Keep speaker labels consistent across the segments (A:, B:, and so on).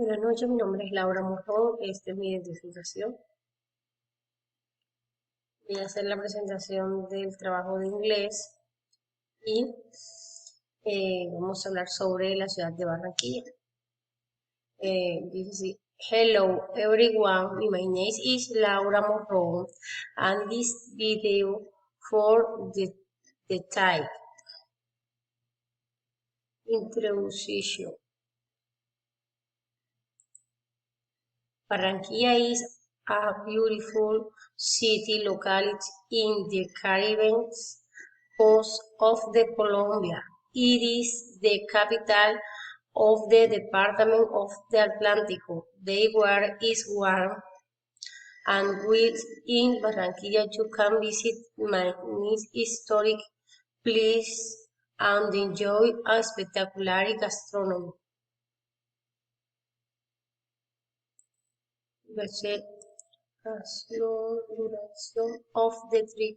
A: Buenas noches, mi nombre es Laura Morrón, esta es mi identificación. Voy a hacer la presentación del trabajo de inglés y vamos a hablar sobre la ciudad de Barranquilla. Dice así: Hello everyone, my name is Laura Morrón and this video for the type introduction. Barranquilla is a beautiful city located in the Caribbean coast of Colombia. It is the capital of the department of the Atlántico. The weather is warm and while in Barranquilla you can visit many historic places and enjoy a spectacular gastronomy. Duration of the trip.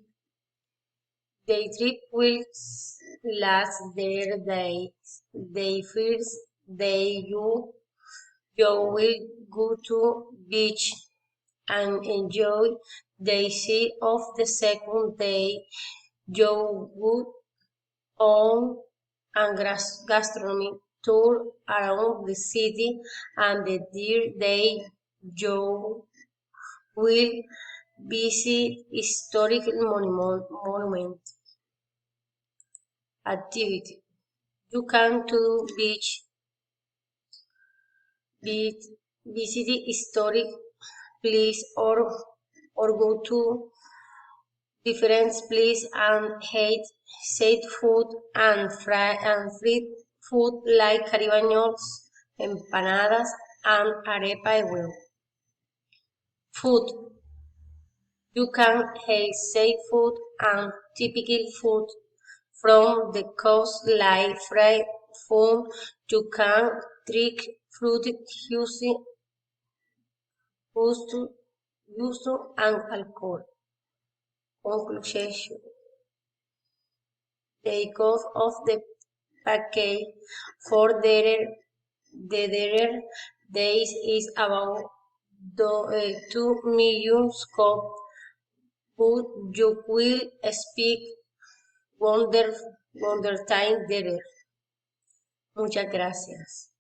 A: The trip will last their days. The first day you will go to beach and enjoy the sea. Of the second day you would on a gastronomy tour around the city, and the third day you will visit historic monument. Activity: you can to visit historic place or go to different places and eat safe food and free food like caribañols, empanadas, and arepa de huevo. Food: you can eat seafood and typical food from the coast like fried food. You can drink fruit juice and alcohol. Conclusion: the cost of the package for the days is about 2 million scot, but you will speak wonder time there. Muchas gracias.